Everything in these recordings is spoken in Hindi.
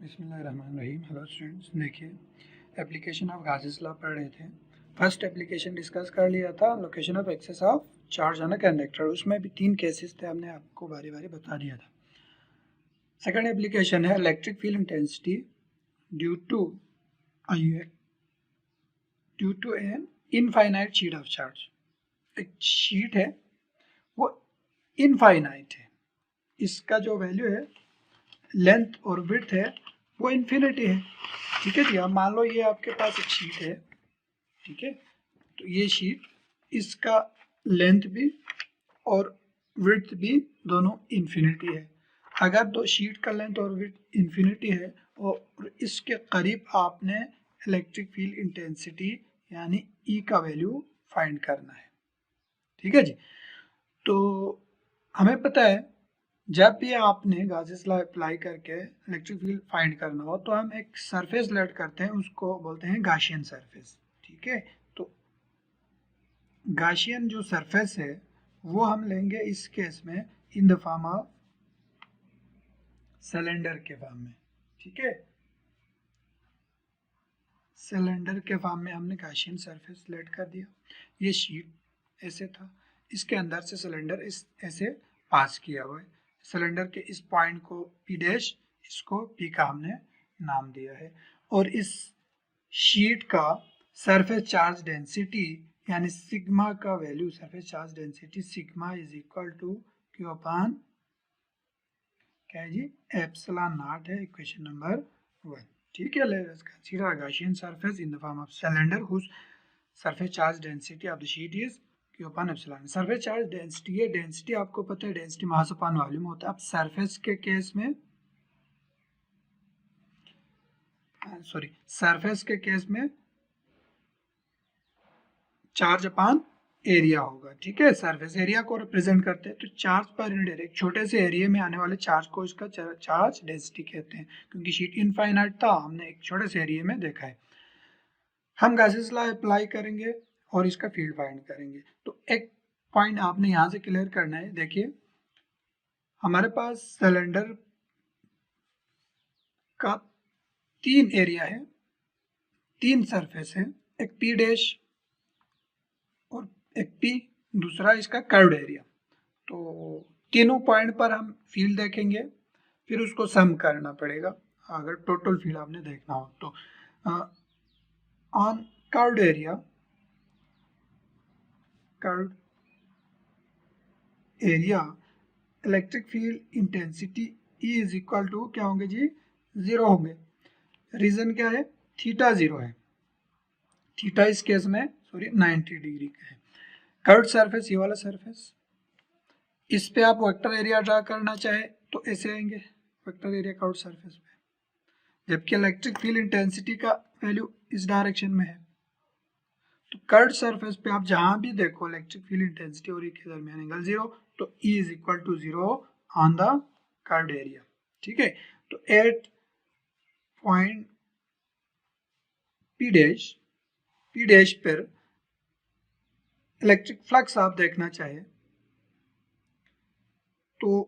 बिस्मिल्लाहिर्रहमानिर्रहीम। हेलो स्टूडेंट्स, देखिए एप्लीकेशन ऑफ गासेस लॉ पढ़ रहे थे। फर्स्ट एप्लीकेशन डिस्कस कर लिया था, location of excess of charge on a conductor. उसमें भी 3 केसेस थे, हमने आपको बारी बारी बता दिया था। सेकंड एप्लीकेशन है electric field intensity due to an infinite sheet of charge. एक शीट है वो इनफाइनाइट है, इसका जो वैल्यू है लेंथ और विड्थ है वो इन्फिनिटी है। ठीक है जी। अब मान लो ये आपके पास एक शीट है, ठीक है, तो ये शीट, इसका लेंथ भी और विड्थ भी दोनों इन्फिनिटी है। अगर दो शीट का लेंथ और विड्थ इन्फिनिटी है और इसके करीब आपने इलेक्ट्रिक फील्ड इंटेंसिटी यानी ई का वैल्यू फाइंड करना है। ठीक है जी। तो हमें पता है जब भी आपने गासेस लॉ अप्लाई करके इलेक्ट्रिक फील्ड फाइंड करना हो तो हम एक सरफेस लेट करते हैं, उसको बोलते हैं गाशियन सरफेस। ठीक है, तो गाशियन जो सरफेस है वो हम लेंगे इस केस में in the form of cylinder के फॉर्म में। ठीक है, सिलेंडर के फॉर्म में हमने गाशियन सरफेस लेट कर दिया। ये शीट ऐसे था, इसके अंदर से सिलेंडर इस ऐसे पास किया हुआ है। सिलेंडर के इस पॉइंट को पी डैश, इसको पी का हमने नाम दिया है। और इस शीट का सरफेस चार्ज डेंसिटी यानी सिग्मा का value, surface charge density sigma is equal to Q upon क्या है जी, एप्सिलॉन नॉट है, इक्वेशन नंबर 1। ठीक है, let us consider a Gaussian surface in the form of cylinder whose surface charge density of the sheet is q upon epsilon। Surface charge density है, डेंसिटी आपको पता है डेंसिटी मास अपॉन वॉल्यूम होता है। अब सरफेस के केस में सरफेस के केस में चार्ज अपॉन एरिया होगा। ठीक है, सरफेस एरिया को रिप्रेजेंट करते हैं, तो चार्ज पर यूनिट एरिया, छोटे से एरिया में आने वाले चार्ज को इसका चार्ज डेंसिटी कहते हैं। क्योंकि शीट इनफाइनाइट था, हमने एक छोटे से एरिया में देखा है। हम गासेस लॉ अप्लाई करेंगे और इसका फील्ड फाइंड करेंगे। तो एक पॉइंट आपने यहां से क्लियर करना है। देखिए हमारे पास सिलेंडर का 3 एरिया है, 3 सरफेस है, एक पी डैश और एक पी, दूसरा इसका कर्व्ड एरिया। तो तीनों पॉइंट पर हम फील्ड देखेंगे, फिर उसको सम करना पड़ेगा अगर टोटल फील्ड आपने देखना हो तो। On curved area electric field intensity E is equal to क्या होंगे जी, 0 होंगे। रीजन क्या है, थीटा 0 है, थीटा इस केस में 90 डिग्री का है। कर्व्ड सरफेस, ये वाला सरफेस, इस पे आप वेक्टर एरिया ड्रा करना चाहे तो ऐसे आएंगे वेक्टर एरिया कर्व्ड सरफेस पे, जबकि इलेक्ट्रिक फील्ड इंटेंसिटी का वैल्यू इस डायरेक्शन में है। तो कर्व्ड सरफेस पे आप जहां भी देखो इलेक्ट्रिक फील्ड इंटेंसिटी और के दरमियान एंगल 0, तो E is equal to 0 on the curved area. ठीक है, तो एट पॉइंट पी डैश पर इलेक्ट्रिक फ्लक्स आप देखना चाहे तो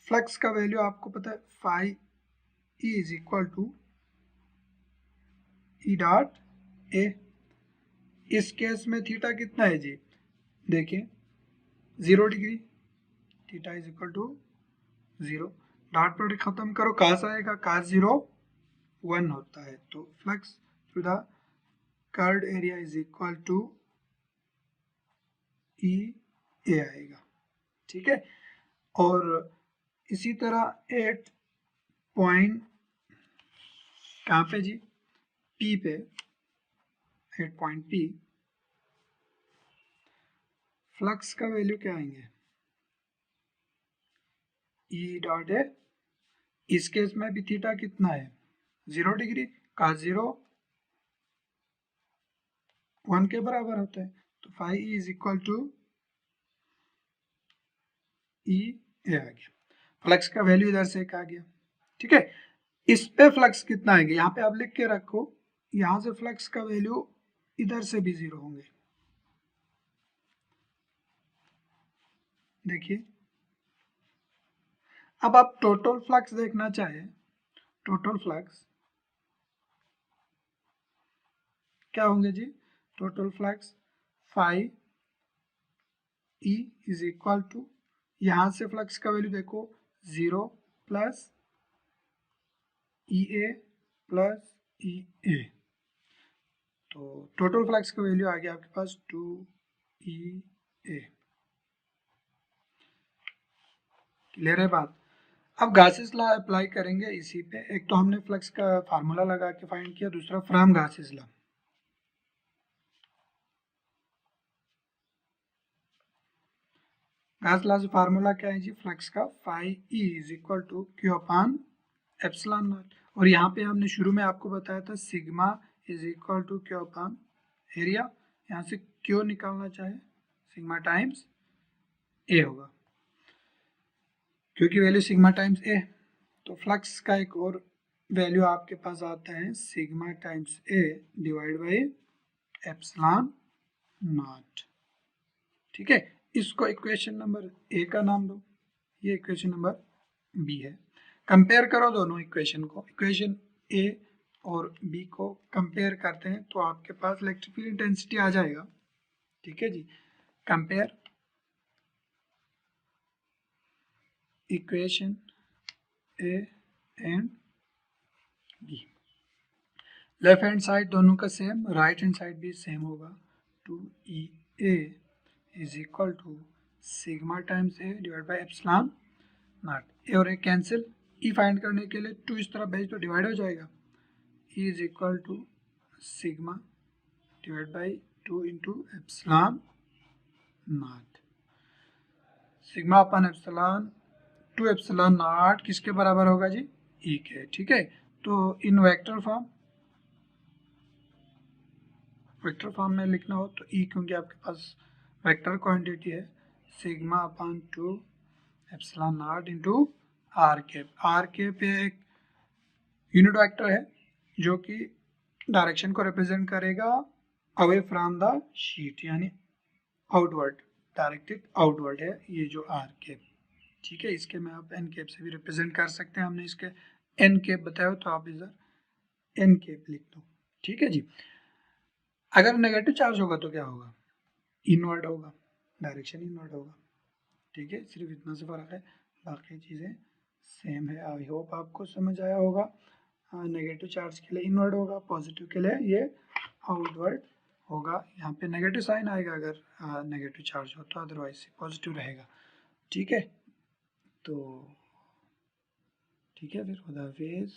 फ्लक्स का वैल्यू आपको पता है, phi E is equal to E dot A. इस केस में थीटा कितना है जी, देखिए 0 degree, theta is equal to 0। Dot product खत्म करो, कास आएगा, कास 0 1 होता है। तो flux through the curved area is equal to E A आएगा। ठीक है, और इसी तरह 8 पॉइंट कहाँ पे जी, पी पे, 8 पॉइंट पी, फ्लक्स का वैल्यू क्या आएंगे, ई डॉट ए। इस केस में भी थीटा कितना है, 0 डिग्री, का 0 1 के बराबर होता है। तो phi E is equal to E A आ गया, फ्लक्स का वैल्यू इधर से एक आ गया। ठीक है, इस पे फ्लक्स कितना आएंगे, यहाँ पे आप लिख के रखो, यहां से फ्लक्स का वैल्यू इधर से भी 0 होंगे। देखिए अब आप टोटल फ्लक्स देखना चाहे टोटल फ्लक्स क्या होंगे जी? Total flux phi E is equal to, यहां से फ्लक्स का वैल्यू देखो 0 प्लस ई ए प्लस ई ए, तो टोटल फ्लक्स का वैल्यू आ गया आपके पास 2 ई ए। क्लियर है बात? अब गासेस लॉ अप्लाई करेंगे इसी पे। एक तो हमने फ्लक्स का फार्मूला लगा के फाइंड किया, दूसरा from Gauss's law. Gauss law से फार्मूला क्या है जी? फ्लक्स का phi E is equal to Q upon epsilon nought, और यहाँ पे हमने शुरू में आपको बताया था sigma is equal to Q upon area. यहाँ से क्यू निकालना चाहे सिग्मा टाइम्स ए होगा, क्योंकि वैल्यू सिग्मा टाइम्स ए। तो फ्लक्स का एक और वैल्यू आपके पास आता है sigma times A divide by epsilon not. ठीक है, इसको इक्वेशन नंबर ए का नाम दो, ये इक्वेशन नंबर बी है। कंपेयर करो दोनों इक्वेशन को, इक्वेशन ए और बी को कंपेयर करते हैं तो आपके पास इलेक्ट्रिक फील्ड इंटेंसिटी आ जाएगा। ठीक है जी, compare equation A and B. Left hand side दोनों का सेम, राइट हैंड साइड भी सेम होगा। 2EA is equal to sigma times A divide by epsilon naught. A और ए कैंसिल, ई फाइंड करने के लिए 2 इस तरफ भेज तो डिवाइड हो जाएगा। E is equal to sigma divide by 2 into epsilon nought. Sigma upon epsilon 2 epsilon nought किसके बराबर होगा जी? ई के। ठीक है, तो इन वेक्टर फॉर्म में लिखना हो तो ई, क्योंकि आपके पास वेक्टर क्वांटिटी है, sigma upon 2 epsilon nought into R cap. R cap एक यूनिट वेक्टर है जो कि डायरेक्शन को रिप्रेजेंट करेगा अवे फ्रॉम द शीट, यानी आउटवर्ड, डायरेक्टेड आउटवर्ड है ये जो आर कैप। ठीक है, इसके में आप एन कैप से भी रिप्रेजेंट कर सकते हैं। हमने इसके एन कैप बताया तो आप इधर एन कैप लिख दो। ठीक है जी, अगर नेगेटिव चार्ज होगा तो क्या होगा? इनवर्ड होगा, डायरेक्शन इनवर्ड होगा। ठीक है, सिर्फ इतना से फर्क है, बाकी चीज़ें सेम है। आई होप आपको समझ आया होगा। नेगेटिव चार्ज के लिए इनवर्ड होगा, पॉजिटिव के लिए ये आउटवर्ड होगा। यहाँ पे नेगेटिव साइन आएगा अगर नेगेटिव चार्ज हो, तो अदरवाइज पॉजिटिव रहेगा। ठीक है, तो ठीक है, फिर खुदा हाफिज़।